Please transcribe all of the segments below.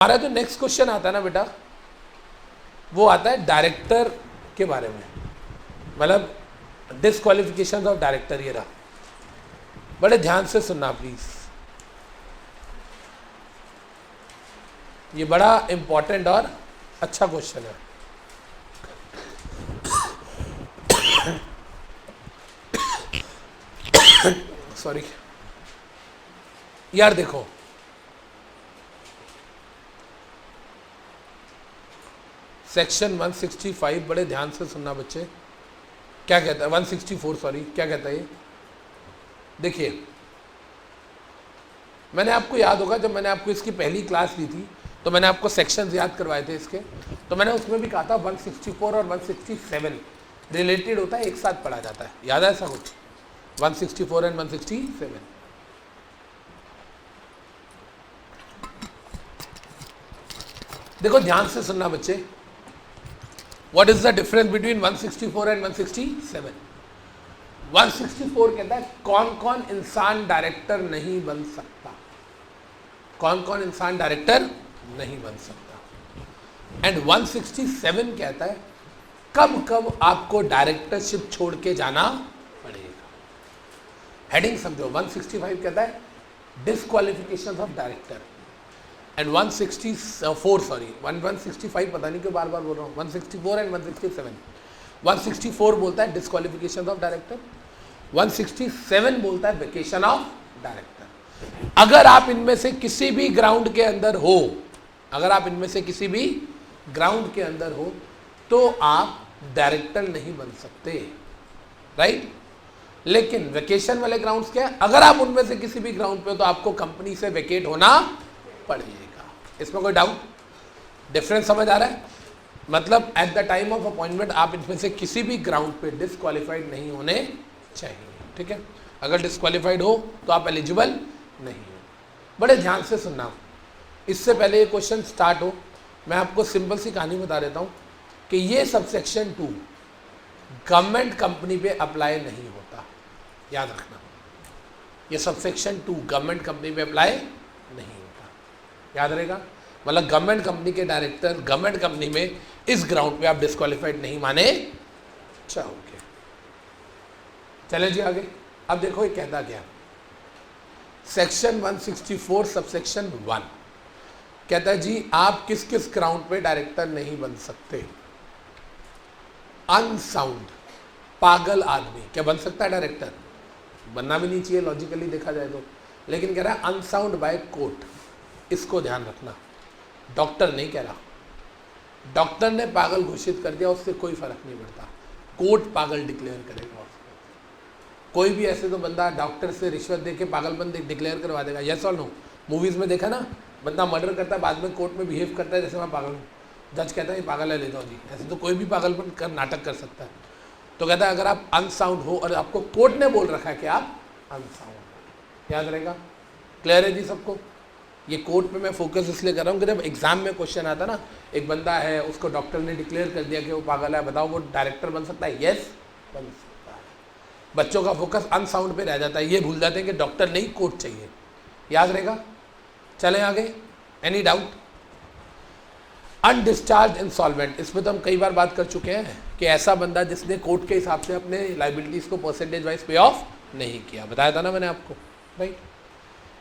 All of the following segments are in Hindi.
हमारा जो नेक्स्ट क्वेश्चन आता है ना बेटा, वो आता है डायरेक्टर के बारे में, मतलब डिस्क्वालिफिकेशन ऑफ डायरेक्टर। ये रहा, बड़े ध्यान से सुनना प्लीज, ये बड़ा इंपॉर्टेंट और अच्छा क्वेश्चन है। सॉरी यार, देखो सेक्शन 165, बड़े ध्यान से सुनना बच्चे, क्या कहता है 164, सॉरी क्या कहता है ये। देखिए, मैंने आपको याद होगा जब मैंने आपको इसकी पहली क्लास दी थी तो मैंने आपको सेक्शंस याद करवाए थे इसके, तो मैंने उसमें भी कहा था 164 और 167 रिलेटेड होता है, एक साथ पढ़ा जाता है। याद है ऐसा कुछ? 164 एंड 167। देखो ध्यान से सुनना बच्चे, what is the difference between 164 and 167? 164 कहता है कौन कौन इंसान डायरेक्टर नहीं बन सकता, कौन कौन इंसान डायरेक्टर नहीं बन सकता। एंड 167 कहता है कब कब आपको डायरेक्टरशिप छोड़ के जाना पड़ेगा। हेडिंग समझो, 165 कहता है disqualification of director, and 164 sorry 165 पता नहीं क्यों बार बार बोल रहा हूँ, 164 एंड 167। 164 बोलता है डिस्क्वालिफिकेशन ऑफ डायरेक्टर, 167 बोलता है वेकेशन ऑफ डायरेक्टर। अगर आप इनमें से किसी भी ग्राउंड के अंदर हो, अगर आप इनमें से किसी भी ग्राउंड के अंदर हो तो आप डायरेक्टर नहीं बन सकते, राइट। लेकिन वेकेशन वाले ग्राउंड्स क्या है, अगर आप उनमें से किसी भी ग्राउंड पे हो तो आपको कंपनी से वेकेट होना पड़ेगा। इसमें कोई डाउट? डिफरेंस समझ आ रहा है? मतलब at the time of appointment आप इनमें से किसी भी ग्राउंड पे डिस्क्वालिफाइड नहीं होने चाहिए, ठीक है। अगर डिस्क्वालिफाइड हो तो आप एलिजिबल नहीं हो। बड़े ध्यान से सुनना, इससे पहले ये क्वेश्चन स्टार्ट हो मैं आपको सिंपल सी कहानी बता देता हूँ कि ये सबसेक्शन 2 गवर्नमेंट कंपनी पे अप्लाई नहीं होता, याद रखना। ये सबसेक्शन 2 गवर्नमेंट कंपनी पे अप्लाई नहीं होता, याद रहेगा। मतलब गवर्नमेंट कंपनी के डायरेक्टर गवर्नमेंट कंपनी में इस ग्राउंड पे आप डिस्क्वालिफाइड नहीं माने चाहोगे। चले जी आगे। अब देखो ये कहता क्या, सेक्शन 164 सबसेक्शन 1 कहता है जी आप किस किस ग्राउंड पे डायरेक्टर नहीं बन सकते। अनसाउंड, पागल आदमी क्या बन सकता है डायरेक्टर? बनना भी नहीं चाहिए लॉजिकली देखा जाए तो, लेकिन कह रहा है अनसाउंड बाय कोर्ट, इसको ध्यान रखना। डॉक्टर नहीं कह रहा, डॉक्टर ने पागल घोषित कर दिया उससे कोई फर्क नहीं पड़ता, कोर्ट पागल डिक्लेयर करेगा उसको। कोई भी ऐसे तो बंदा डॉक्टर से रिश्वत दे के पागलपन डिक्लेयर करवा देगा, यस और नो? मूवीज़ में देखा ना, बंदा मर्डर करता है बाद में कोर्ट में बिहेव करता है जैसे मैं पागल हूँ, जज कहता है ये पागल है, ले जाओ जी। ऐसे तो कोई भी पागलपन कर नाटक कर सकता है। तो कहता है अगर आप अनसाउंड हो और आपको कोर्ट ने बोल रखा है कि आप अनसाउंड हो, याद रहेगा। क्लियर है जी सबको? ये कोर्ट पे मैं फोकस इसलिए कर रहा हूँ कि जब एग्जाम में क्वेश्चन आता ना, एक बंदा है उसको डॉक्टर ने डिक्लेयर कर दिया कि वो पागल है, बताओ वो डायरेक्टर बन सकता है? यस बन सकता है। बच्चों का फोकस अनसाउंड पे रह जाता है, ये भूल जाते हैं कि डॉक्टर नहीं कोर्ट चाहिए, याद रहेगा। चलें आगे, एनी डाउट? अनडिस्चार्ज इंसॉल्वेंट, इसमें तो हम कई बार बात कर चुके हैं कि ऐसा बंदा जिसने कोर्ट के हिसाब से अपने लाइबिलिटीज को परसेंटेज वाइज पे ऑफ नहीं किया, बताया था ना मैंने आपको, राइट।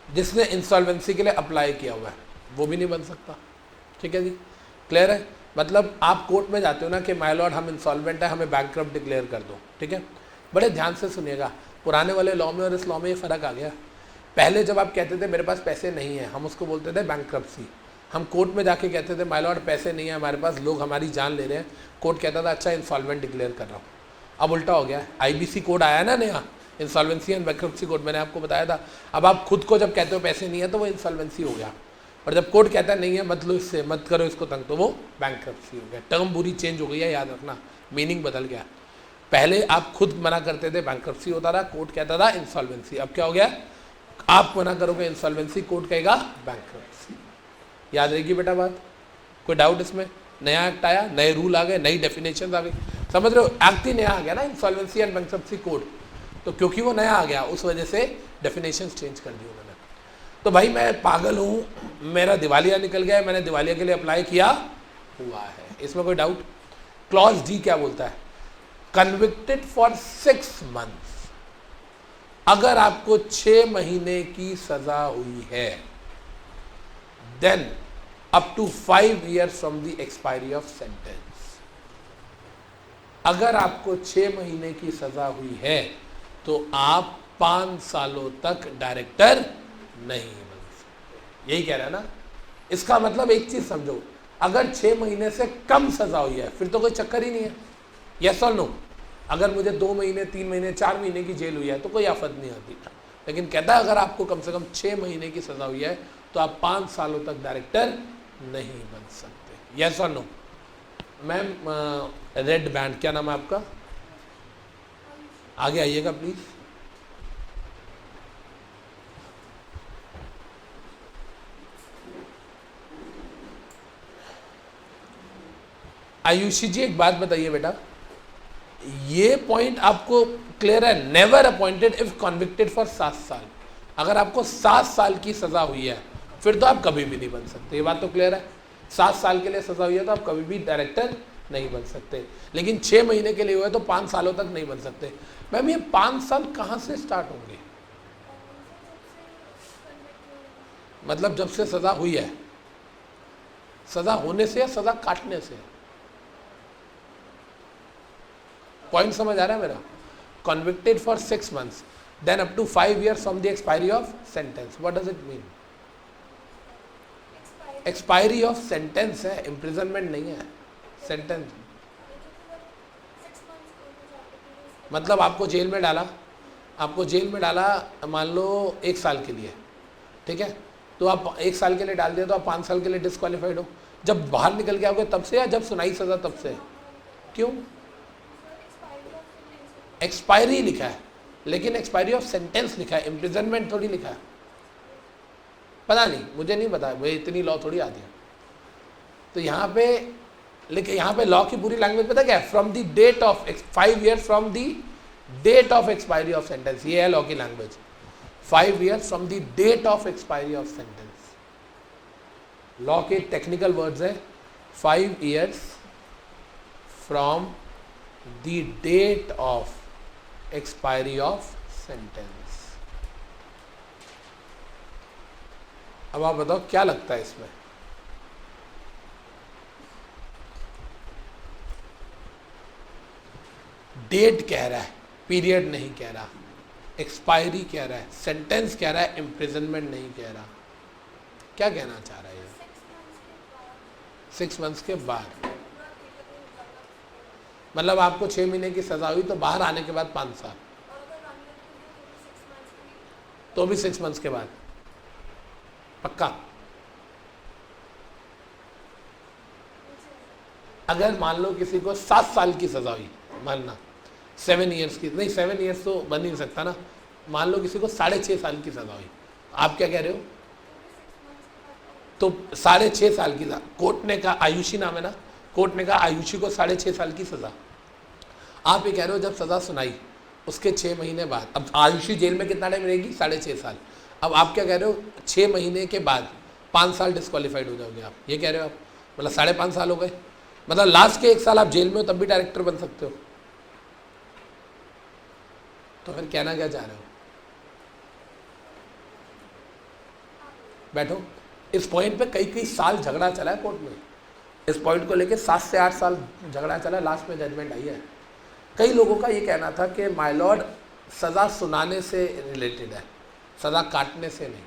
जिसने इंसॉल्वेंसी के लिए अप्लाई किया हुआ है वो भी नहीं बन सकता, ठीक है जी। क्लियर है? मतलब आप कोर्ट में जाते हो ना कि माय लॉर्ड हम इंसॉल्वेंट है, हमें बैंकक्रप्ट डिक्लेयर कर दो, ठीक है। बड़े ध्यान से सुनिएगा, पुराने वाले लॉ में और इस लॉ में ये फ़र्क आ गया। पहले जब आप कहते थे मेरे पास पैसे नहीं है, हम उसको बोलते थे बैंकक्रप्सी। हम कोर्ट में जाके कहते थे माय लॉर्ड पैसे नहीं है हमारे पास, लोग हमारी जान ले रहे हैं, कोर्ट कहता था अच्छा इंसॉल्वेंट डिक्लेयर कर रहा हूँ। अब उल्टा हो गया, IBC कोड आया ना नया, इंसॉल्वेंसी एंड बैंकक्रप्सी कोड, मैंने आपको बताया था। अब आप खुद को जब कहते हो पैसे नहीं है तो वो इंसॉल्वेंसी हो गया, और जब कोर्ट कहता है नहीं है मत लो इससे, मत करो इसको तंग, तो वो बैंकक्रप्सी हो गया। टर्म पूरी चेंज हो गई है, याद रखना, मीनिंग बदल गया। पहले आप खुद मना करते थे बैंकक्रप्सी होता था, कोर्ट कहता था इंसॉल्वेंसी। अब क्या हो गया, आप मना करोगे इंसॉल्वेंसी, कोर्ट कहेगा बैंकक्रप्सी। याद रहेगी बेटा बात? कोई डाउट इसमें? नया एक्ट आया, नए रूल आ गए, नई डेफिनेशन आ गई, समझ रहे हो? एक्ट ही नया आ गया ना, इंसॉल्वेंसी एंड बैंकक्रप्सी कोड, तो क्योंकि वो नया आ गया उस वजह से डेफिनेशंस चेंज कर दी उन्होंने। तो भाई मैं पागल हूं, मेरा दिवालिया निकल गया, मैंने दिवालिया के लिए अप्लाई किया हुआ है, इसमें कोई डाउट? क्लॉज डी क्या बोलता है? कन्विक्टेड फॉर 6 मंथ्स, अगर आपको 6 महीने की सजा हुई है, then up to 5 years from the expiry of sentence. अगर आपको 6 महीने की सजा हुई है तो आप 5 सालों तक डायरेक्टर नहीं बन सकते। यही कह रहा है ना? इसका मतलब एक चीज समझो, अगर 6 महीने से कम सजा हुई है फिर तो कोई चक्कर ही नहीं है, यस और नो? अगर मुझे 2 महीने 3 महीने 4 महीने की जेल हुई है तो कोई आफत नहीं आती, लेकिन कहता है अगर आपको कम से कम 6 महीने की सजा हुई है तो आप 5 सालों तक डायरेक्टर नहीं बन सकते, यस और नो? मैम रेड बैंड, क्या नाम है आपका? आगे आइएगा प्लीज। आयुषी जी एक बात बताइए बेटा, ये पॉइंट आपको क्लियर है? Never appointed if convicted for 7 साल। अगर आपको 7 साल की सजा हुई है फिर तो आप कभी भी नहीं बन सकते, ये बात तो क्लियर है? 7 साल के लिए सजा हुई है तो आप कभी भी डायरेक्टर नहीं बन सकते, लेकिन 6 महीने के लिए हुआ है तो 5 सालों तक नहीं बन सकते। मैम ये 5 साल कहाँ से स्टार्ट होंगे? मतलब जब से सजा हुई है, सजा होने से या सजा काटने से? पॉइंट समझ आ रहा है मेरा? Convicted for 6 months, then up to 5 years from the expiry of sentence. What does it mean? Expiry of sentence है, इम्प्रिजनमेंट नहीं है, सेंटेंस। मतलब आपको जेल में डाला, आपको जेल में डाला मान लो 1 साल के लिए, ठीक है? तो आप 1 साल के लिए डाल दिया तो आप 5 साल के लिए डिस्क्वालीफाइड हो। जब बाहर निकल के आओगे तब से, या जब सुनाई सजा तब से? क्यों? एक्सपायरी लिखा है, लेकिन एक्सपायरी ऑफ सेंटेंस लिखा है, इम्प्रिजनमेंट थोड़ी लिखा है। पता नहीं, मुझे नहीं पता, मुझे इतनी लॉ थोड़ी आती है। तो यहाँ पे लेकिन यहाँ पे लॉ की पूरी लैंग्वेज पता क्या है? From the date of 5 years from the date of expiry of sentence, ये है लॉ की language. 5 years from the date of expiry of sentence. Law के टेक्निकल वर्ड्स है 5 years from the date of expiry of sentence. अब आप बताओ क्या लगता है इसमें? डेट कह रहा है, पीरियड नहीं कह रहा, एक्सपायरी कह रहा है, सेंटेंस कह रहा है, इम्प्रिजनमेंट नहीं कह रहा। क्या कहना चाह रहा है ये? 6 months के बाद, मतलब आपको 6 महीने की सजा हुई तो बाहर आने के बाद 5 साल, तो भी 6 months के बाद पक्का? अगर मान लो किसी को 7 साल की सजा हुई, मानना 7 years की नहीं, 7 years तो बन नहीं सकता ना, मान लो किसी को 6.5 साल की सजा हुई, आप क्या कह रहे हो? तो 6.5 साल की सजा, कोर्ट ने कहा, आयुषी नाम है ना, कोर्ट ने कहा आयुषी को 6.5 साल की सजा। आप ये कह रहे हो जब सजा सुनाई उसके 6 महीने बाद, अब आयुषी जेल में कितना टाइम रहेगी? 6.5 साल। अब आप क्या कह रहे हो? 6 महीने के बाद 5 साल डिस्क्वालीफाइड हो जाओगे, आप ये कह रहे हो? आप मतलब 5.5 साल हो गए, मतलब लास्ट के 1 साल आप जेल में हो तब भी डायरेक्टर बन सकते हो। तो फिर कहना क्या चाह रहे हो? बैठो। इस पॉइंट पे कई साल झगड़ा चला है कोर्ट में, इस पॉइंट को लेके 7 से 8 साल झगड़ा चला, लास्ट में जजमेंट आई है। कई लोगों का ये कहना था कि माय लॉर्ड सज़ा सुनाने से रिलेटेड है, सज़ा काटने से नहीं।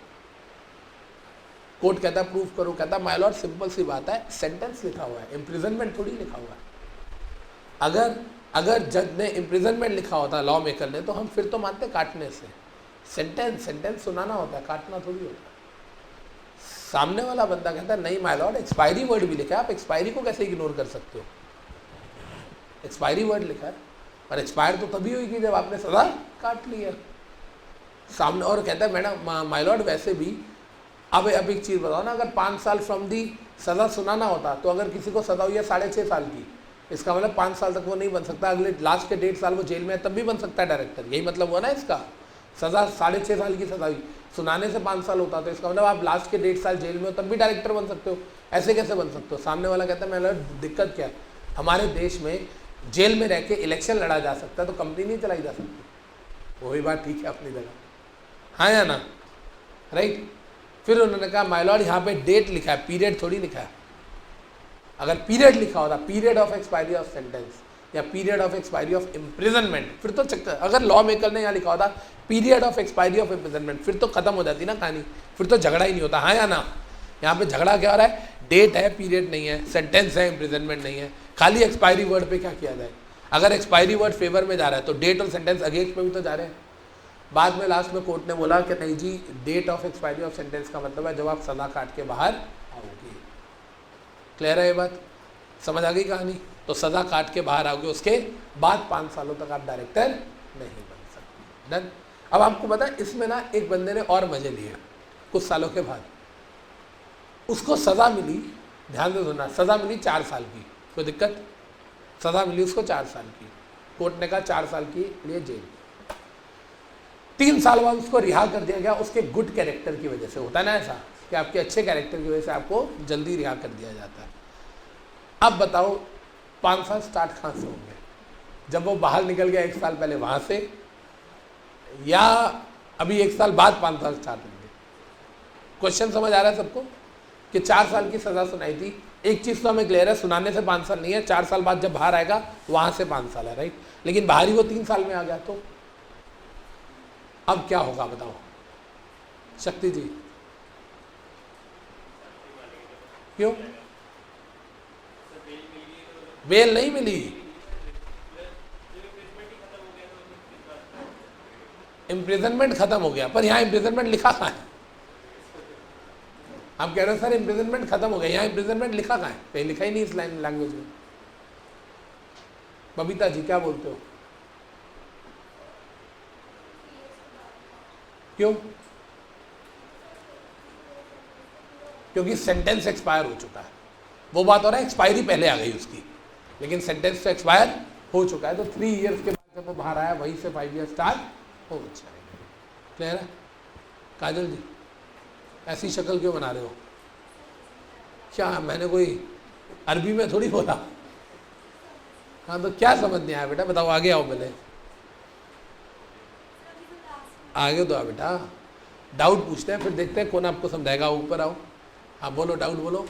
कोर्ट कहता है प्रूफ करो, कहता माय लॉर्ड सिंपल सी बात है, सेंटेंस लिखा हुआ है, इम्प्रिजनमेंट थोड़ी लिखा हुआ है। अगर जज ने इम्प्रिजनमेंट लिखा होता लॉ मेकर ने, तो हम फिर तो मानते काटने से। सेंटेंस सुनाना होता है, काटना थोड़ी होता है। सामने वाला बंदा कहता है नहीं माय लॉर्ड, एक्सपायरी वर्ड भी लिखा है, आप एक्सपायरी को कैसे इग्नोर कर सकते हो? एक्सपायरी वर्ड लिखा है, और एक्सपायर तो तभी हुई जब आपने सजा काट लिया सामने। और कहता है मैडम माय लॉर्ड वैसे भी, अब एक चीज़ बताओ ना, अगर 5 साल फ्रॉम दी सज़ा सुनाना होता, तो अगर किसी को सजा हुई है 6.5 साल की, इसका मतलब 5 साल तक वो नहीं बन सकता, अगले लास्ट के 1.5 साल वो जेल में है तब भी बन सकता है डायरेक्टर, यही मतलब हुआ ना इसका। सज़ा 6.5 साल की सज़ा हुई, सुनाने से 5 साल होता, तो इसका मतलब आप लास्ट के 1.5 साल जेल में हो तब भी डायरेक्टर बन सकते हो। ऐसे कैसे बन सकते हो? सामने वाला कहता है मेरा दिक्कत क्या है, हमारे देश में जेल में रह के इलेक्शन लड़ा जा सकता है तो कंपनी नहीं चलाई जा सकती। वही बात ठीक है अपनी जगह, हाँ या ना, राइट। फिर उन्होंने कहा माय लॉर्ड यहाँ पे डेट लिखा है, पीरियड थोड़ी लिखा है। अगर पीरियड लिखा होता, period of expiry of sentence या period of expiry of imprisonment, फिर तो चक्कर, अगर लॉ मेकर ने यहाँ लिखा होता period of expiry of imprisonment, फिर तो खत्म हो जाती ना कहानी, फिर तो झगड़ा ही नहीं होता, हाँ या ना। यहाँ पे झगड़ा क्या हो रहा है, डेट है, पीरियड नहीं है, सेंटेंस है, इम्प्रिजनमेंट नहीं है, खाली एक्सपायरी वर्ड पे क्या किया जाए। अगर एक्सपायरी वर्ड फेवर में जा रहा है तो डेट और सेंटेंस अगेंस्ट में भी तो जा रहे हैं। बाद में लास्ट में कोर्ट ने बोला कि नहीं जी, date of expiry of sentence का मतलब है जब आप सजा काट के बाहर आओगे। क्लियर है ये बात, समझ आ गई कहानी। तो सजा काट के बाहर आओगे, उसके बाद 5 सालों तक आप डायरेक्टर नहीं बन सकते। डन। अब आपको पता है इसमें ना एक बंदे ने और मजे लिए, कुछ सालों के बाद उसको सजा मिली, ध्यान से सुनना, सजा मिली 4 साल की, कोई दिक्कत, सजा मिली उसको 4 साल की, कोर्ट ने कहा 4 साल के लिए जेल। 3 साल बाद उसको रिहा कर दिया गया, उसके गुड कैरेक्टर की वजह से। होता है ना ऐसा कि आपके अच्छे कैरेक्टर की वजह से आपको जल्दी रिहा कर दिया जाता है। अब बताओ 5 साल स्टार्ट कहाँ से होंगे, जब वो बाहर निकल गया 1 साल पहले वहाँ से, या अभी 1 साल बाद 5 साल स्टार्ट होंगे। क्वेश्चन समझ आ रहा है सबको कि 4 साल की सज़ा सुनाई थी, एक चीज़ तो हमें क्लियर है, सुनाने से 5 साल नहीं है, 4 साल बाद जब बाहर आएगा वहाँ से 5 साल है, राइट। लेकिन बाहर ही वो 3 साल में आ गया, तो अब क्या होगा बताओ शक्ति जी, क्यों बेल नहीं मिली, इम्प्रिजनमेंट खत्म हो गया, पर यहाँ इम्प्रिजनमेंट लिखा कहाँ है? आप कह रहे हो सर इम्प्रिजनमेंट खत्म हो गया, यहाँ इम्प्रिजनमेंट लिखा कहाँ है? कहीं लिखा ही नहीं इस लैंग्वेज में। बबीता जी क्या बोलते हो, क्यों? क्योंकि सेंटेंस एक्सपायर हो चुका है, वो बात हो रहा है एक्सपायरी पहले आ गई उसकी, लेकिन सेंटेंस तो एक्सपायर हो चुका है, तो 3 इयर्स के बाद जब वो बाहर आया वहीं से 5 ईयर्स स्टार्ट हो जाएगा। क्लियर है? काजल जी ऐसी शक्ल क्यों बना रहे हो? क्या मैंने कोई अरबी में थोड़ी बोला? हाँ तो क्या समझ नहीं आया बेटा, बताओ, आगे आओ, पहले आगे तो आओ बेटा, डाउट पूछते हैं फिर देखते हैं कौन आपको समझाएगा। ऊपर आओ, हाँ बोलो, डाउट बोलो।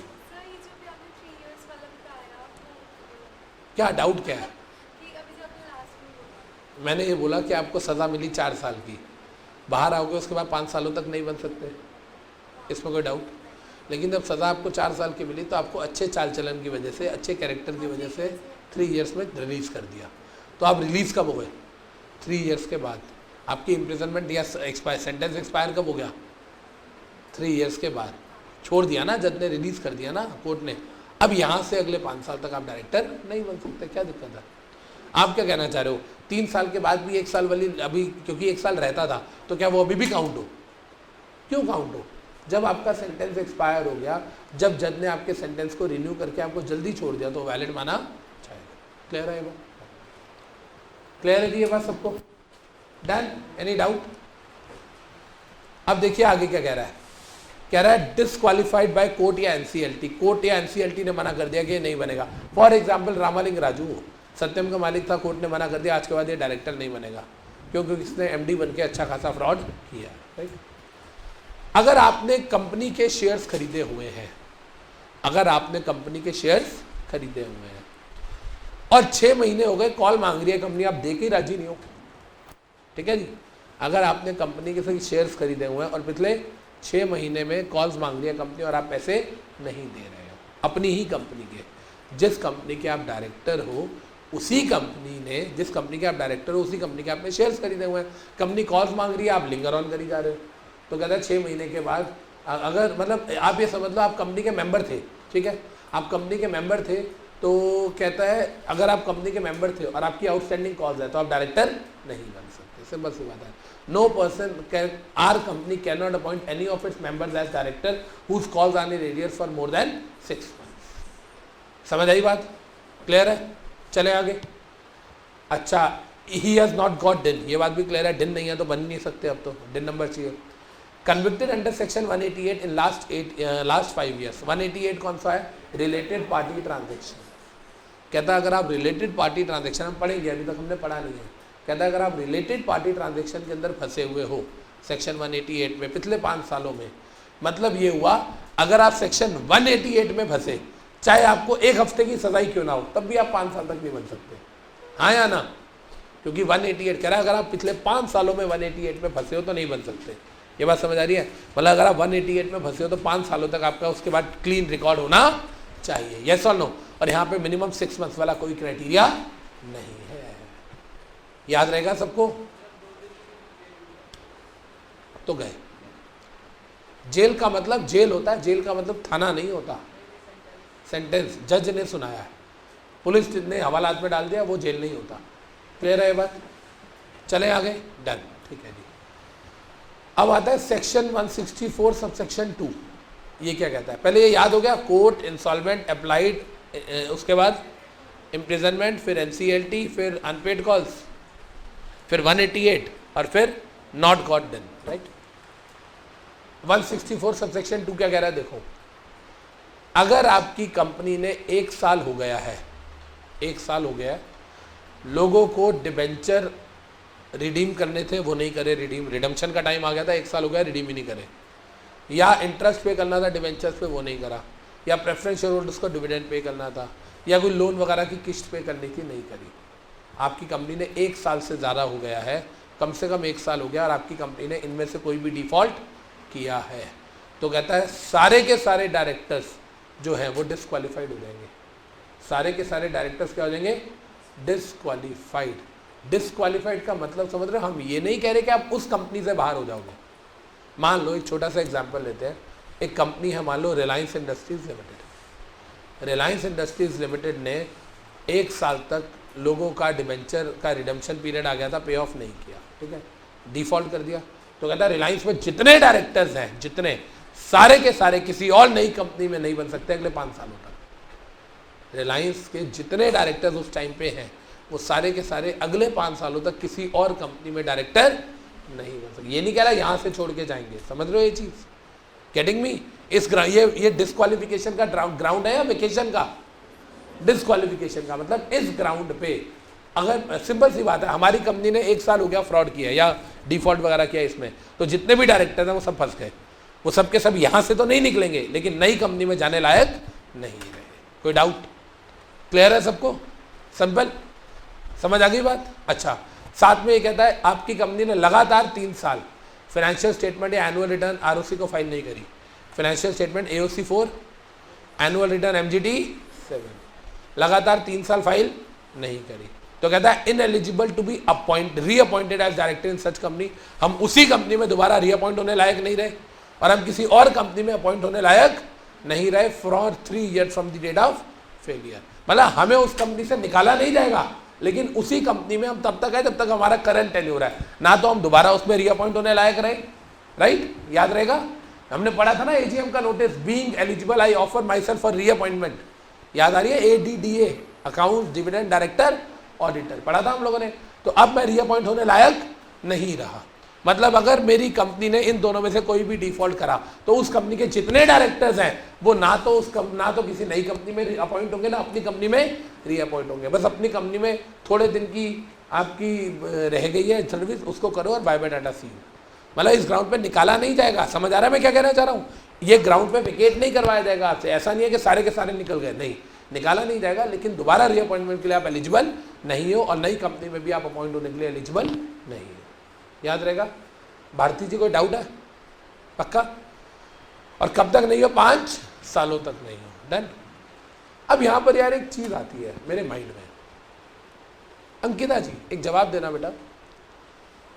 क्या डाउट क्या है? मैंने ये बोला कि आपको सज़ा मिली 4 साल की, बाहर आओगे उसके बाद 5 सालों तक नहीं बन सकते, इसमें कोई डाउट? लेकिन जब सज़ा आपको 4 साल की मिली तो आपको अच्छे चाल चलन की वजह से, अच्छे कैरेक्टर की वजह से 3 इयर्स में रिलीज़ कर दिया, तो आप रिलीज़ कब हो गए? 3 इयर्स के बाद। आपकी इम्प्रिजनमेंट या सेंटेंस एक्सपायर कब हो गया? 3 इयर्स के बाद। छोड़ दिया ना, जज ने रिलीज़ कर दिया ना कोर्ट ने। अब यहाँ से अगले 5 साल तक आप डायरेक्टर नहीं बन सकते, क्या दिक्कत है? आप क्या कहना चाह रहे हो? 3 साल के बाद भी 1 साल वाली, अभी क्योंकि 1 साल रहता था तो क्या वो अभी भी काउंट हो? क्यों काउंट हो? जब आपका सेंटेंस एक्सपायर हो गया, जब जज ने आपके सेंटेंस को रिन्यू करके आपको जल्दी छोड़ दिया तो वैलिड माना जाएगा। क्लियर है वो? क्लियर है जी ये बात सबको? डन? Any doubt? अब देखिए आगे क्या कह रहा है। कह रहा है डिसक्वालिफाइड बाय कोर्ट या एनसीएलटी। कोर्ट या एनसीएलटी ने मना कर दिया कि ये नहीं बनेगा। फॉर एग्जाम्पल रामालिंग राजू हो, सत्यम का मालिक था, कोर्ट ने मना कर दिया आज के बाद ये डायरेक्टर नहीं बनेगा क्योंकि इसने एमडी बन के अच्छा खासा फ्रॉड किया, राइट। अगर आपने कंपनी के शेयर्स खरीदे हुए हैं, अगर आपने कंपनी के शेयर्स खरीदे हुए हैं और 6 महीने हो गए, कॉल मांग रही है कंपनी, आप दे के राजी नहीं हो, ठीक है जी। अगर आपने कंपनी के सभी शेयर्स खरीदे हुए हैं और पिछले 6 महीने में कॉल्स मांग रही है कंपनी और आप पैसे नहीं दे रहे हो, अपनी ही कंपनी के, जिस कंपनी के आप डायरेक्टर हो उसी कंपनी ने, जिस कंपनी के आप डायरेक्टर हो उसी कंपनी के आपने शेयर्स खरीदे हुए हैं, कंपनी कॉल्स मांग रही है, आप लिंगर ऑन करी जा रहे हो, तो कहता है 6 महीने के बाद, अगर मतलब आप ये समझ लो आप कंपनी के मेंबर थे, ठीक है, आप कंपनी के मेंबर थे, तो कहता है अगर आप कंपनी के मेंबर थे और आपकी आउटस्टैंडिंग कॉल्स है तो आप डायरेक्टर नहीं बन सकते। सिंपल सी बात है। No person can, or company can not appoint any of its members as director whose calls are in arrear for more than 6 months. समझ आई बात? क्लियर है? चले आगे। अच्छा, ही हैज़ नॉट गॉट डिन, ये बात भी क्लियर है, डिन नहीं है तो बन नहीं सकते, अब तो डिन नंबर चाहिए। Convicted under section 188 in last 5 years. 188 कौन सा है? Related party transaction. कहता है अगर आप रिलेटेड पार्टी ट्रांजेक्शन, हम पढ़ेंगे, अभी तक हमने पढ़ा नहीं है, कहता है अगर आप रिलेटेड पार्टी ट्रांजेक्शन के अंदर फंसे हुए हो सेक्शन 188 में पिछले 5 सालों में, मतलब ये हुआ अगर आप सेक्शन 188 में फंसे, चाहे आपको 1 हफ्ते की सजाई क्यों ना हो, तब भी आप 5 साल तक नहीं बन सकते, हाँ या ना? क्योंकि 188 कह रहा है अगर आप पिछले 5 सालों में 188 में फंसे हो तो नहीं बन सकते। ये बात समझ आ रही है? मतलब अगर आप 188 में फंसे हो तो 5 सालों तक आपका उसके बाद क्लीन रिकॉर्ड होना चाहिए, यस और नो। और यहाँ पे मिनिमम 6 मंथ्स वाला कोई क्राइटेरिया नहीं है, याद रहेगा सबको? तो गए। जेल का मतलब जेल होता है, जेल का मतलब थाना नहीं होता, सेंटेंस जज ने सुनाया है, पुलिस ने हवालात में डाल दिया, वो जेल नहीं होता। क्लियर है ये बात? चले आगे, डन, ठीक है जी। अब आता है सेक्शन 164 सबसेक्शन 2। ये क्या कहता है? पहले ये याद हो गया, कोर्ट, इंसॉल्वेंट, अप्लाइड, उसके बाद इम्प्रिजनमेंट, फिर एनसीएलटी, फिर अनपेड कॉल्स, फिर 188 और फिर not got done, right. 164 subsection 2 क्या कह रहा है? देखो, अगर आपकी कंपनी ने 1 साल हो गया है, 1 साल हो गया है, लोगों को डिबेंचर रिडीम करने थे वो नहीं करे, रिडम्पशन का टाइम आ गया था, 1 साल हो गया, रिडीम ही नहीं करे, या इंटरेस्ट पे करना था डिबेंचर्स पे वो नहीं करा, या प्रेफरेंस शेयर होल्डर्स को डिविडेंड पे करना था, या कोई लोन वगैरह की किस्त पे करनी थी, नहीं करी। आपकी कंपनी ने 1 साल से ज़्यादा हो गया है, कम से कम 1 साल हो गया, और आपकी कंपनी ने इनमें से कोई भी डिफ़ॉल्ट किया है, तो कहता है सारे के सारे डायरेक्टर्स जो हैं वो डिसक्वालीफाइड हो जाएंगे। सारे के सारे डायरेक्टर्स क्या हो जाएंगे? डिसक्वालीफाइड। डिसक्वालीफाइड का मतलब समझ रहे हो? हम ये नहीं कह रहे कि आप उस कंपनी से बाहर हो जाओगे। मान लो एक छोटा सा एग्जांपल लेते हैं, एक कंपनी है, मान लो रिलायंस इंडस्ट्रीज़ लिमिटेड। रिलायंस इंडस्ट्रीज़ लिमिटेड ने 1 साल तक लोगों का डिबेंचर का रिडम्पशन पीरियड आ गया था, पे ऑफ नहीं किया, ठीक है, डिफ़ॉल्ट कर दिया। तो कहता है रिलायंस में जितने डायरेक्टर्स हैं, जितने, सारे के सारे किसी और नई कंपनी में नहीं बन सकते अगले 5 सालों तक। रिलायंस के जितने डायरेक्टर्स उस टाइम पे हैं वो सारे के सारे अगले 5 सालों तक किसी और कंपनी में डायरेक्टर नहीं बन सकते। ये नहीं कह रहा यहाँ से छोड़ के जाएंगे, समझ रहे हो ये चीज़? Getting me? इस ये डिस्क्वालिफिकेशन का ग्राउंड है या वेकेशन का? डिस्क्वालिफिकेशन का मतलब इस ग्राउंड पे, अगर सिंपल सी बात है, हमारी कंपनी ने 1 साल हो गया फ्रॉड किया या डिफॉल्ट वगैरह किया इसमें, तो जितने भी डायरेक्टर हैं वो सब फंस गए, वो सब के सब यहाँ से तो नहीं निकलेंगे, लेकिन नई कंपनी में जाने लायक नहीं रहे। कोई डाउट? क्लियर है सबको? सिंपल, समझ आ गई बात? अच्छा, साथ में ये कहता है आपकी कंपनी ने लगातार 3 साल फाइनेंशियल स्टेटमेंट या एनुअल रिटर्न आरओसी को फाइल नहीं करी, financial statement AOC 4, annual return MGT 7, लगातार 3 साल फाइल नहीं करी, तो कहता है ineligible to be reappointed as director in such company. हम उसी कंपनी में दोबारा रीअपॉइंट होने लायक नहीं रहे, और हम किसी और कंपनी में अपॉइंट होने लायक नहीं रहे for 3 years from the date of failure. मतलब हमें उस कंपनी से निकाला नहीं जाएगा, लेकिन उसी कंपनी में हम तब तक है जब तक हमारा करंट टेन्योर है, ना तो हम दोबारा उसमें रीअपॉइंट होने लायक रहे, राइट? याद रहेगा, हमने पढ़ा था ना एजीएम का notice, being eligible I offer my self for reappointment, याद आ रही है? ADDA, account dividend director auditor, पढ़ा था हम लोगों ने। तो अब मैं रीअपॉइंट होने लायक नहीं रहा, मतलब अगर मेरी कंपनी ने इन दोनों में से कोई भी डिफॉल्ट करा तो उस कंपनी के जितने डायरेक्टर्स हैं वो ना तो किसी नई कंपनी में अपॉइंट होंगे, ना अपनी कंपनी में रीअपॉइंट होंगे। बस अपनी कंपनी में थोड़े दिन की आपकी रह गई है सर्विस, उसको करो और बाय बाय टाटा सी। मतलब इस ग्राउंड पे निकाला नहीं जाएगा। समझ आ रहा है मैं क्या कहना चाह रहा हूँ? ये ग्राउंड पे विकेट नहीं करवाया जाएगा आपसे। ऐसा नहीं है कि सारे के सारे निकल गए, नहीं, निकाला नहीं जाएगा, लेकिन दोबारा रीअपॉइंटमेंट के लिए आप एलिजिबल नहीं हो और नई कंपनी में भी आप अपॉइंट होने के लिए एलिजिबल नहीं हो। याद रहेगा? भारती जी, कोई डाउट है? पक्का? और कब तक नहीं हो? 5 सालों तक नहीं हो। डन। अब यहां पर यार एक चीज आती है मेरे माइंड में, अंकिता जी एक जवाब देना बेटा।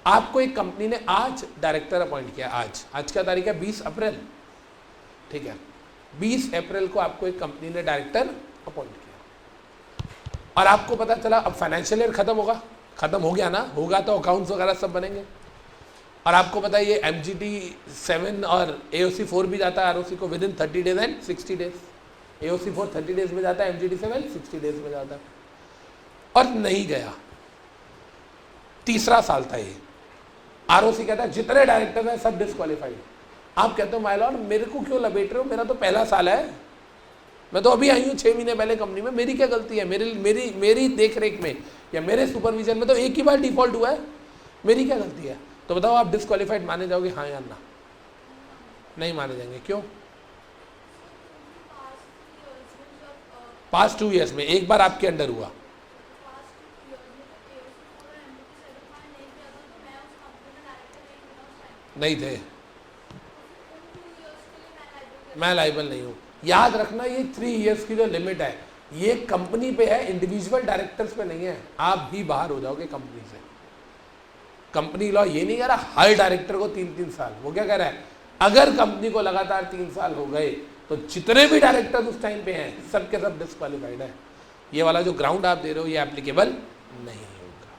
आपको एक कंपनी ने आज डायरेक्टर अपॉइंट किया, आज क्या तारीख है? 20 अप्रैल, ठीक है। 20 अप्रैल को आपको एक कंपनी ने डायरेक्टर अपॉइंट किया और आपको पता चला अब फाइनेंशियल ईयर खत्म हो गया ना, होगा तो अकाउंट्स वगैरह सब बनेंगे, और आपको पता है ये MGT 7 और AOC 4 भी जाता है ROC को with in 30 days and 60 days. AOC 4 30 days में जाता है, MGT 7 60 डेज में जाता है, और नहीं गया। तीसरा साल था ये। आरओसी कहता है जितने डायरेक्टर हैं सब डिस्क्वालीफाइड। आप कहते हो माय लॉर्ड मेरे को क्यों लपेट रहे हो, मेरा तो पहला साल है, मैं तो अभी आई हूँ 6 महीने पहले कंपनी में, मेरी क्या गलती है, मेरी देख रेख में या मेरे सुपरविजन में तो एक ही बार डिफॉल्ट हुआ है, मेरी क्या गलती है? तो बताओ आप डिस्क्वालीफाइड माने जाओगे हाँ या ना? नहीं माने जाएंगे। क्यों? पास्ट 2 ईयर्स में एक बार आपके अंडर हुआ। नहीं थे, मैं लाइबल नहीं हूँ। याद रखना ये 3 इयर्स की जो लिमिट है ये कंपनी पे है, इंडिविजुअल डायरेक्टर्स पे नहीं है। आप भी बाहर हो जाओगे कंपनी से। कंपनी लॉ ये नहीं कह रहा हर डायरेक्टर को 3-3 साल, वो क्या कह रहा है अगर कंपनी को लगातार 3 साल हो गए तो जितने भी डायरेक्टर उस टाइम पे हैं सबके सब डिस्क्वालीफाइड है। ये वाला जो ग्राउंड आप दे रहे हो ये एप्लीकेबल नहीं होगा।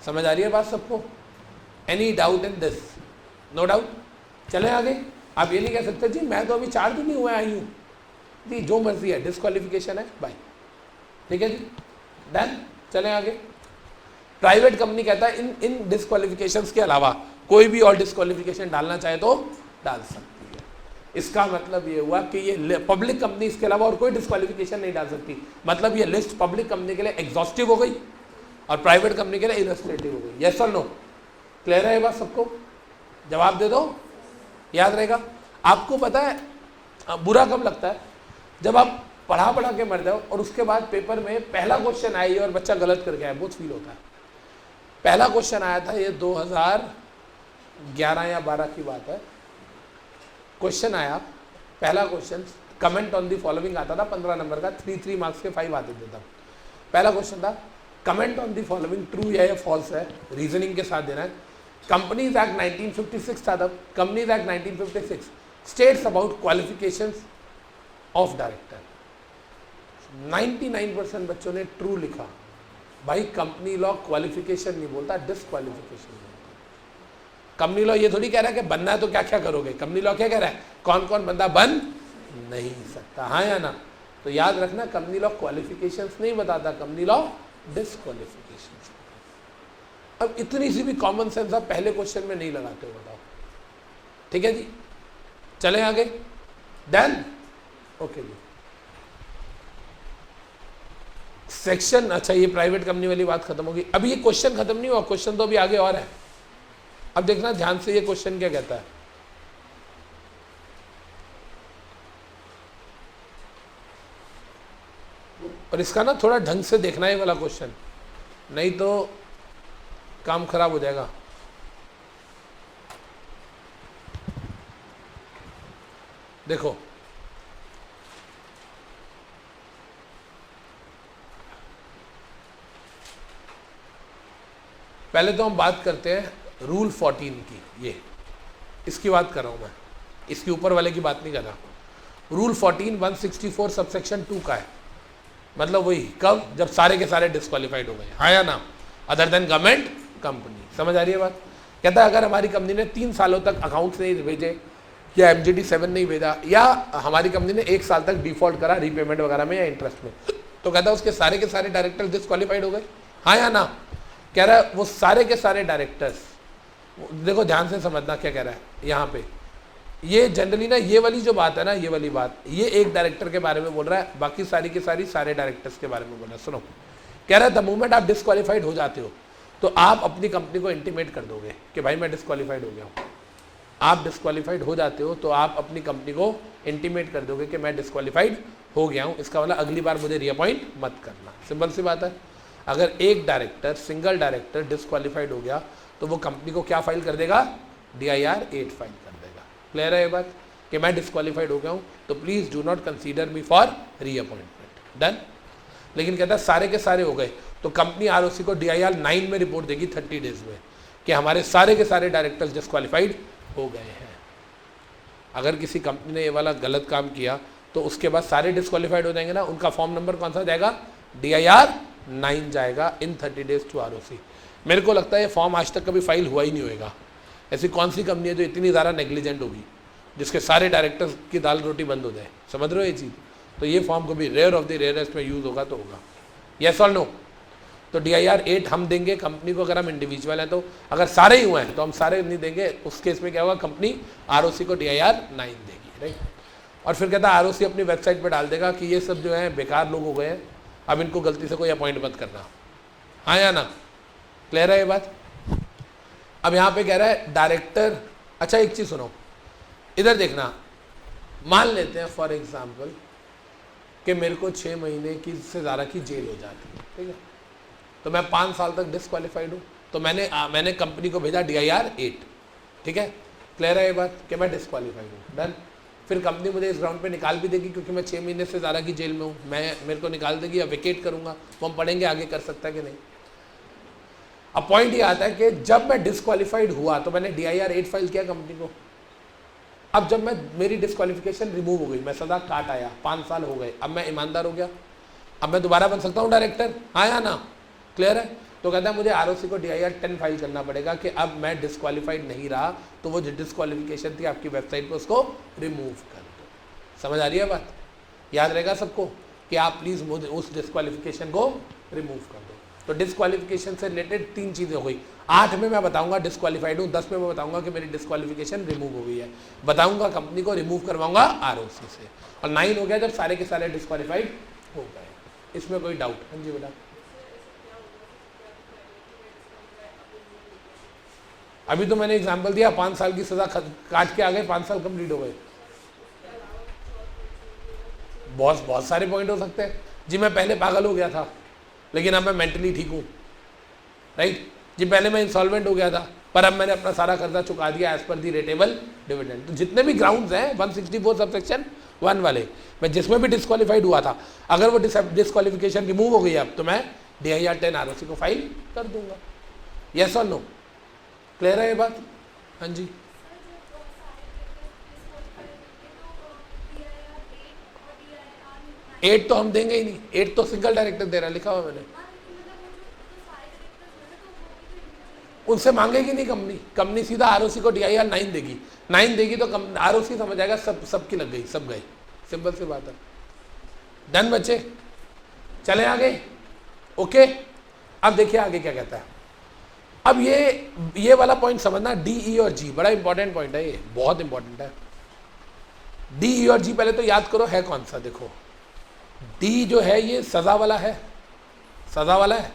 समझ आ रही है बात सबको? Any doubt in this? No doubt. चले आगे। आप ये नहीं कह सकते जी मैं तो अभी 4 दिन ही हुए आई हूँ जी, जो मर्जी है डिस्क्वालिफिकेशन है बाय। ठीक है जी, डन। चले आगे। प्राइवेट कंपनी कहता है इन डिस्क्वालिफिकेशंस के अलावा कोई भी और डिस्क्वालिफिकेशन डालना चाहे तो डाल सकती है। इसका मतलब ये हुआ कि ये पब्लिक कंपनी इसके अलावा और कोई डिस्क्वालिफिकेशन नहीं डाल सकती। मतलब ये लिस्ट पब्लिक कंपनी के लिए एग्जॉस्टिव हो गई और प्राइवेट कंपनी के लिए इलस्ट्रेटिव हो गई। यस और नो? क्लियर है ये बात सबको? जवाब दे दो, याद रहेगा। आपको पता है बुरा कब लगता है? जब आप पढ़ा के मर जाओ और उसके बाद पेपर में पहला क्वेश्चन आया और बच्चा गलत करके आया, बहुत फील होता है। पहला क्वेश्चन आया था ये 2011 या 12 की बात है। क्वेश्चन आया, पहला question comment on the following आता था, 15 नंबर का, 3 मार्क्स के 5 आते थे तब। पहला क्वेश्चन था comment on the following, true या फॉल्स है, रीजनिंग के साथ देना है। कंपनीज एक्ट 1956 था तब। Companies act 1956 states about qualifications of director. 99% बच्चों ने ट्रू लिखा। भाई कंपनी लॉ क्वालिफिकेशन नहीं बोलता, डिस्क्वालिफिकेशन बोलता। कंपनी लॉ ये थोड़ी कह रहा है कि बनना है तो क्या क्या करोगे। कंपनी लॉ क्या कह रहा है कौन कौन बंदा बन नहीं सकता, हाँ या ना? तो याद रखना कंपनी लॉ क्वालिफिकेशंस नहीं बताता, कंपनी लॉ डिस्क्वालिफिकेशन। अब इतनी सी भी कॉमन सेंस आप पहले क्वेश्चन में नहीं लगाते हो, बताओ। ठीक है जी, चले आगे। डन? ओके जी। सेक्शन, अच्छा ये प्राइवेट कंपनी वाली बात खत्म होगी। अभी ये क्वेश्चन खत्म नहीं हुआ, क्वेश्चन तो अभी आगे और है। अब देखना ध्यान से ये क्वेश्चन क्या कहता है। और इसका ना थोड़ा ढंग से देखना है वाला क्वेश्चन, नहीं तो काम खराब हो जाएगा। देखो पहले तो हम बात करते हैं रूल 14 की। ये इसकी बात कर रहा हूं मैं, इसके ऊपर वाले की बात नहीं कर रहा। रूल 14 164 सबसेक्शन 2 का है। मतलब वही कब, जब सारे के सारे डिस्क्वालीफाइड हो गए, हाँ या ना? Other than government company. समझ आ रही है बात? कहता है अगर हमारी कंपनी ने 3 सालों तक अकाउंट्स नहीं भेजे या MGT 7 नहीं भेजा या हमारी कंपनी ने 1 साल तक डिफॉल्ट करा रीपेमेंट वगैरह में या इंटरेस्ट में, तो कहता है उसके सारे के सारे डायरेक्टर डिस्क्वालीफाइड हो गए, हाँ या ना? कह रहा है वो सारे के सारे डायरेक्टर्स, देखो ध्यान से समझना क्या कह रहा है यहाँ पे। ये जनरली ना ये वाली जो बात है ना, ये वाली बात, ये एक डायरेक्टर के बारे में बोल रहा है, बाकी सारी की सारी सारे डायरेक्टर्स के बारे में बोल रहा है। सुनो, कह रहा है द मोमेंट आप डिस्क्वालीफाइड हो जाते हो तो आप अपनी कंपनी को इंटीमेट कर दोगे कि भाई मैं डिस्क्वालीफाइड हो गया हूँ। आप डिस्क्वालीफाइड हो जाते हो तो आप अपनी कंपनी को इंटीमेट कर दोगे कि मैं डिस्क्वालीफाइड हो गया हूँ, इसका मतलब अगली बार मुझे रीअपॉइंट मत करना। सिंपल सी बात है। अगर एक डायरेक्टर, सिंगल डायरेक्टर डिस्क्वालीफाइड हो गया तो वो कंपनी को क्या फाइल कर देगा? DIR 8 फाइल कर देगा। क्लियर है ये बात कि मैं डिस्क्वालीफाइड हो गया हूँ तो please do not consider me for reappointment. Done? लेकिन कहता है सारे के सारे हो गए तो कंपनी ROC को DIR 9 में रिपोर्ट देगी 30 डेज में कि हमारे सारे के सारे डायरेक्टर्स डिस्क्वालीफाइड हो गए हैं। अगर किसी कंपनी ने ये वाला गलत काम किया तो उसके बाद सारे डिस्क्वालीफाइड हो जाएंगे ना, उनका फॉर्म नंबर कौन सा जाएगा? DIR 9 जाएगा इन 30 डेज टू ROC। मेरे को लगता है ये फॉर्म आज तक कभी फाइल हुआ ही नहीं होएगा। ऐसी कौन सी कंपनी है जो इतनी ज़्यादा नेग्लिजेंट होगी जिसके सारे डायरेक्टर्स की दाल रोटी बंद हो जाए? समझ रहे हो ये चीज़? तो ये फॉर्म कभी रेयर ऑफ द रेयरेस्ट में यूज़ होगा तो होगा। यस और नो? तो DIR 8 हम देंगे कंपनी को अगर हम इंडिविजुअल हैं तो, अगर सारे ही हुए हैं तो हम सारे नहीं देंगे, उस केस में क्या होगा, कंपनी ROC को DIR 9 देगी, राइट। और फिर कहता है ROC अपनी वेबसाइट पर डाल देगा कि ये सब जो है बेकार लोग हो गए हैं, अब इनको गलती से कोई अपॉइंट मत करना, हाँ या ना, क्लियर है ये बात। अब यहाँ पे कह रहा है डायरेक्टर, अच्छा एक चीज़ सुनो, इधर देखना, मान लेते हैं फॉर एग्जाम्पल कि मेरे को 6 महीने की से ज़्यादा की जेल हो जाती है, ठीक है, तो मैं 5 साल तक डिस्क्वालीफाइड हूँ, तो मैंने कंपनी को भेजा DIR 8, ठीक है, क्लियर है ये बात कि मैं डिस्क्वालीफाइड हूँ, डन। फिर कंपनी मुझे इस ग्राउंड पे निकाल भी देगी क्योंकि मैं 6 महीने से ज़्यादा की जेल में हूँ, मेरे को निकाल देगी या वेकेट करूँगा, वो हम पढ़ेंगे आगे कर सकता है कि नहीं। अब पॉइंट ये आता है कि जब मैं डिस्क्वालीफाइड हुआ तो मैंने DIR 8 फाइल किया कंपनी को। अब जब मेरी डिस्क्वालिफिकेशन रिमूव हो गई, मैं सदा काट आया, 5 साल हो गए, अब मैं ईमानदार हो गया, अब मैं दोबारा बन सकता हूँ डायरेक्टर, हाँ या ना, क्लियर है। तो कहता है मुझे ROC को DIR 10 फाइल करना पड़ेगा कि अब मैं डिस्क्वालीफाइड नहीं रहा, तो वो जो डिस्क्वालिफिकेशन थी आपकी वेबसाइट पर उसको रिमूव कर दो। समझ आ रही है बात, याद रहेगा सबको कि आप प्लीज़ मुझे उस डिस्क्वालिफिकेशन को रिमूव कर दो। तो डिस्क्वालिफिकेशन से रिलेटेड 3 चीज़ें हुई, 8 में मैं बताऊंगा डिस्क्वालीफाइड हूँ, 10 में मैं बताऊंगा कि मेरी डिस्क्वालिफिकेशन रिमूव हो गई है, बताऊंगा कंपनी को रिमूव करवाऊंगा ROC से, और 9 हो गया जब सारे के सारे डिस्क्वालीफाइड हो गए। इसमें कोई डाउट? हाँ जी बेटा। अभी तो मैंने एग्जाम्पल दिया, 5 साल की सजा काट के आ गए, 5 साल कंप्लीट हो गए। बहुत सारे पॉइंट हो सकते हैं जी। मैं पहले पागल हो गया था लेकिन अब मैं मेंटली ठीक हूँ, राइट जी। पहले मैं इंसॉल्वेंट हो गया था पर अब मैंने अपना सारा कर्जा चुका दिया एज पर दी रेटेबल डिविडेंड। तो जितने भी ग्राउंड्स हैं 164 सबसेक्शन 1 वाले, मैं जिसमें भी डिस्क्वालीफाइड हुआ था, अगर वो डिस्क्वालिफिकेशन रिमूव हो गई अब तो मैं DIR 10 ROC को फाइल कर दूंगा। यस और नो, क्लियर है ये बात? हाँ जी। एट तो हम देंगे ही नहीं, 8 तो सिंगल डायरेक्टर दे रहा, लिखा हुआ मैंने। उनसे मांगेगी नहीं कंपनी सीधा ROC को DIR 9 देगी। 9 देगी तो ROC समझ आएगा सबकी लग गई, सब गए, सिंपल सी बात है। डन बच्चे, चले आगे, ओके। अब देखिए आगे क्या कहता है। अब ये वाला पॉइंट समझना, D, E और G बड़ा इंपॉर्टेंट पॉइंट है, ये बहुत इंपॉर्टेंट है। D, E और G पहले तो याद करो है कौन सा। देखो D जो है ये सजा वाला है, सजा वाला है।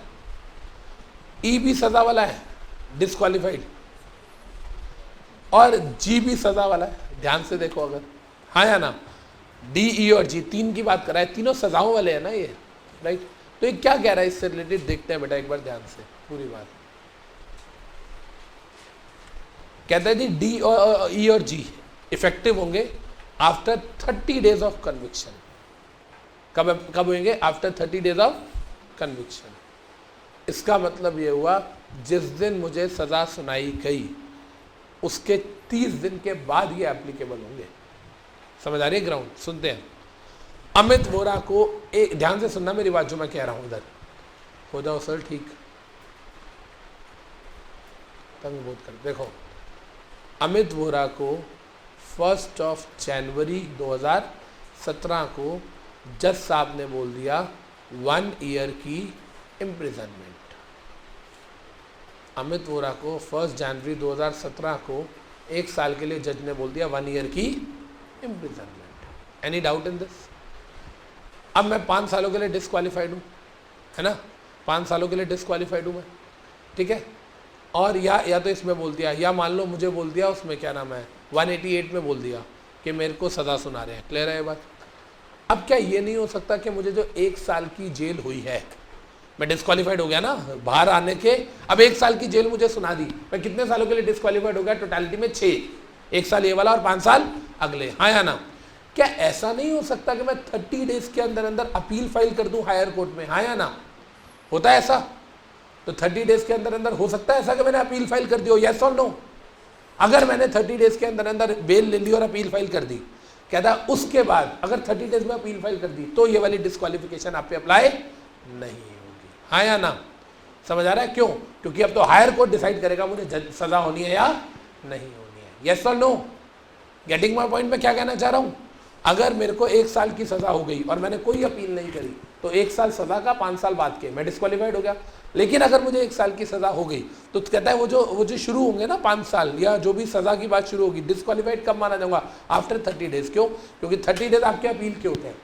E भी सजा वाला है, डिस्क्वालीफाइड, और G भी सजा वाला है। ध्यान से देखो अगर, हाँ या ना, D, E और G 3 की बात कर रहा है, तीनों सजाओं वाले हैं ना ये, राइट। तो ये क्या कह रहा है इससे रिलेटेड देखते हैं बेटा एक बार ध्यान से पूरी बात। कहता है जी D और E और G इफेक्टिव होंगे आफ्टर 30 डेज ऑफ कन्विक्शन। कब होंगे? After 30 days of conviction. इसका मतलब ये हुआ जिस दिन मुझे सजा सुनाई गई उसके 30 दिन के बाद ये एप्लीकेबल होंगे। समझ आ रही है ग्राउंड? सुनते हैं। अमित वोरा को, एक ध्यान से सुनना मेरी बात जो मैं कह रहा हूं, इधर हो जाओ सर ठीक, तंग बहुत कर। देखो अमित वोरा को 1 जनवरी 2017 को जज साहब ने बोल दिया 1 ईयर की इम्प्रिजनमेंट। अमित वोरा को 1 जनवरी 2017 को 1 साल के लिए जज ने बोल दिया 1 ईयर की imprisonment. Any doubt in this? अब मैं 5 सालों के लिए डिस्क्वालीफाइड हूँ, है ना, 5 सालों के लिए डिस्क्वालीफाइड हूँ मैं, ठीक है। और या तो इसमें बोल दिया, या मान लो मुझे बोल दिया उसमें क्या नाम है 188 में बोल दिया कि मेरे को सज़ा सुना रहे हैं। क्लियर है ये बात? अब क्या ये नहीं हो सकता कि मुझे जो 1 साल की जेल हुई है, मैं डिस्क्वालीफाइड हो गया ना बाहर आने के, अब 1 साल की जेल मुझे सुना दी, मैं कितने सालों के लिए डिस्क्वालीफाइड हो गया? टोटलिटी में 6, 1 साल ये वाला और 5 साल अगले, हाँ या ना। क्या ऐसा नहीं हो सकता कि मैं 30 डेज के अंदर अंदर अपील फाइल कर दूं हायर कोर्ट में? हाँ या ना? होता है ऐसा? तो 30 डेज के अंदर अंदर हो सकता है ऐसा कि मैंने अपील फाइल कर दी हो? यस और नो? अगर मैंने 30 डेज के अंदर अंदर बेल ले ली और अपील फाइल कर दी, कहता उसके बाद अगर 30 डेज में अपील फाइल कर दी तो ये वाली डिस्क्वालिफिकेशन आप पे अप्लाई नहीं होगी। हाँ या ना? समझ आ रहा है? क्यों? क्योंकि अब तो हायर कोर्ट डिसाइड करेगा मुझे सजा होनी है या नहीं होनी है। यस और नो? Getting my point? मैं क्या कहना चाह रहा हूँ, अगर मेरे को 1 साल की सजा हो गई और मैंने कोई अपील नहीं करी तो 1 साल सजा का 5 साल बाद के मैं डिस्क्वालीफाइड हो गया। लेकिन अगर मुझे 1 साल की सजा हो गई तो कहता है वो जो शुरू होंगे ना 5 साल या जो भी सजा की बात शुरू होगी, डिस्क्वालीफाइड कब माना जाऊंगा? After 30 days. क्यों? क्योंकि 30 डेज आपके अपील के होते हैं।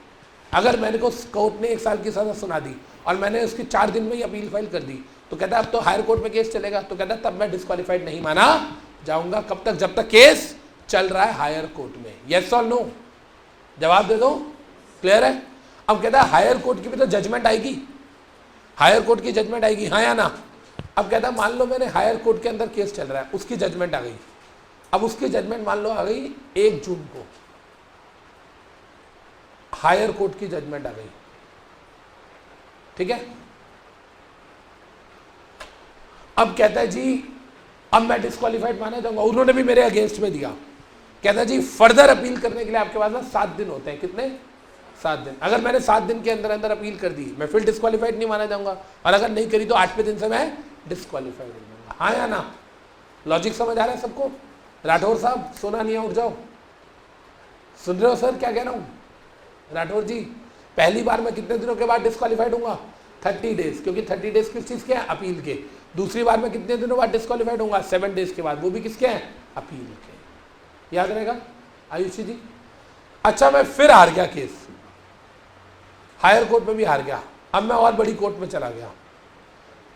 अगर मैंने को कोर्ट ने 1 साल की सजा सुना दी और मैंने उसकी 4 दिन में ही अपील फाइल कर दी, तो कहता है अब तो हायर कोर्ट में केस चलेगा, तो कहता है तब मैं डिस्क्वालीफाइड नहीं माना जाऊंगा। कब तक? जब तक केस चल रहा है हायर कोर्ट में। यस और नो? जवाब दे दो। क्लियर है? अब कहता है हायर कोर्ट की भी तो जजमेंट आएगी, हायर कोर्ट की जजमेंट आएगी, हाँ या ना? अब कहता है मान लो मैंने हायर कोर्ट के अंदर केस चल रहा है, उसकी जजमेंट आ गई। अब उसकी जजमेंट मान लो आ गई 1 जून को, हायर कोर्ट की जजमेंट आ गई, ठीक है। अब कहता है जी अब मैं डिस्क्वालीफाइड माना जाऊंगा, उन्होंने भी मेरे अगेंस्ट में दिया। कहता है जी फर्दर अपील करने के लिए आपके पास ना 7 दिन होते हैं। कितने? 7 दिन। अगर मैंने 7 दिन के अंदर अंदर अपील कर दी, मैं फिर डिस्क्वालीफाइड नहीं माना जाऊंगा, और अगर नहीं करी तो 8वें दिन से मैं डिस्क्वालीफाइड हो जाऊंगा। हाँ या ना? लॉजिक समझ आ रहा है सबको? राठौर साहब सोना नहीं है, उठ जाओ। सुन रहे हो सर क्या कह रहा हूँ? राठौर जी, पहली बार मैं कितने दिनों के बाद डिस्क्वालीफाइड होऊंगा? 30 डेज, क्योंकि 30 डेज किस चीज़ के हैं? अपील के। दूसरी बार मैं कितने दिनों बाद डिस्क्वालीफाइड होऊंगा? 7 डेज के बाद, वो भी किसके हैं? अपील के। याद रहेगा आयुषी जी? अच्छा, मैं फिर हार गया केस, हायर कोर्ट में भी हार गया, अब मैं और बड़ी कोर्ट में चला गया,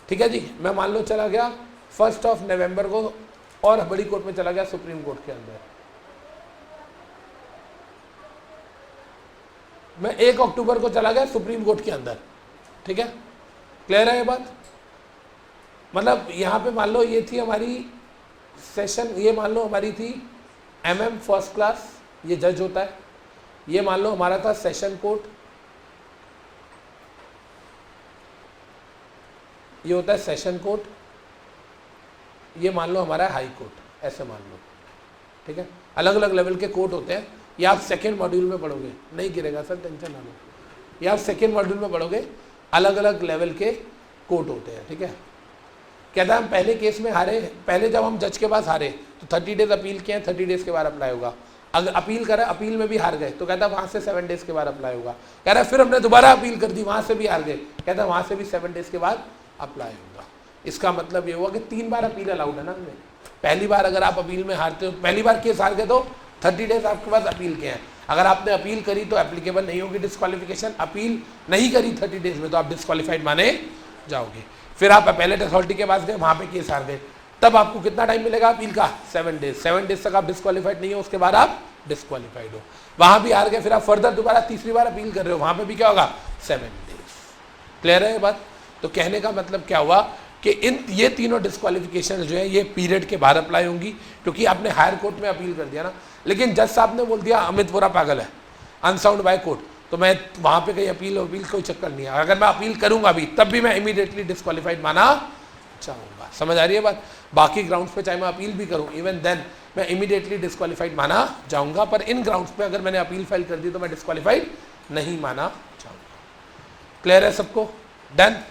ठीक है जी। मैं मान लो चला गया 1 नवंबर को और बड़ी कोर्ट में चला गया, सुप्रीम कोर्ट के अंदर। मैं 1 अक्टूबर को चला गया सुप्रीम कोर्ट के अंदर, ठीक है। क्लियर है ये बात? मतलब यहाँ पे मान लो ये थी हमारी सेशन, ये मान लो हमारी थी MM फर्स्ट क्लास, ये जज होता है। ये मान लो हमारा था सेशन कोर्ट, ये होता है सेशन कोर्ट। ये मान लो हमारा हाई कोर्ट, ऐसे मान लो, ठीक है। अलग अलग लेवल के कोर्ट होते हैं। ये आप सेकेंड मॉड्यूल में पढ़ोगे, नहीं गिरेगा सर, टेंशन ना लो। ये आप सेकेंड मॉड्यूल में पढ़ोगे, अलग अलग लेवल के कोर्ट होते हैं, ठीक है। कहता है हम पहले केस में हारे, पहले जब हम जज के पास हारे तो 30 डेज अपील किए हैं, 30 डेज के बाद अप्लाई होगा। अगर अपील करा, अपील में भी हार गए, तो कहता है वहाँ से 7 डेज के बाद अप्लाई होगा। कह रहा है फिर हमने दोबारा अपील कर दी, वहाँ से भी हार गए, कहता है वहाँ से भी 7 डेज के बाद अप्लाई होगा। इसका मतलब ये हुआ कि 3 बार अपील अलाउड है ना हमें। पहली बार अगर आप अपील में हारते हो, पहली बार केस हार गए तो 30 डेज आपके पास अपील के हैं। अगर आपने अपील करी तो एप्लीकेबल नहीं होगी डिस्क्वालिफिकेशन, अपील नहीं करी 30 डेज में तो आप डिस्क्वालीफाइड माने जाओगे। फिर आप अपीलेट अथॉरिटी के पास गए, वहाँ पे केस हार गए, तब आपको कितना टाइम मिलेगा अपील का? 7 डेज। 7 डेज तक आप डिस्क्वालीफाइड नहीं हो, उसके बाद आप डिस्क्वालीफाइड हो। वहाँ भी हार गए, फिर आप फर्दर दोबारा तीसरी बार अपील कर रहे हो, वहाँ पे भी क्या होगा? 7 डेज। क्लियर है ये बात? तो कहने का मतलब क्या हुआ कि ये तीनों डिस्क्वालिफिकेशन जो है ये पीरियड के बाहर अप्लाई होंगी, क्योंकि आपने हायर कोर्ट में अपील कर दिया ना। लेकिन जज साहब ने बोल दिया अमित बोरा पागल है, अनसाउंड बाय कोर्ट, तो मैं वहाँ पे कहीं अपील कोई चक्कर नहीं है। अगर मैं अपील करूँगा भी तब भी मैं इमीडिएटली डिस्क्वालीफाइड माना चाहूँगा। समझ आ रही है बात? बाकी ग्राउंड्स पे चाहे मैं अपील भी करूँ, इवन देन मैं इमीडिएटली डिस्क्वालीफाइड माना जाऊँगा, पर इन ग्राउंड्स पे अगर मैंने अपील फाइल कर दी तो मैं डिस्क्वालीफाइड नहीं माना चाहूँगा। क्लियर है सबको? डन?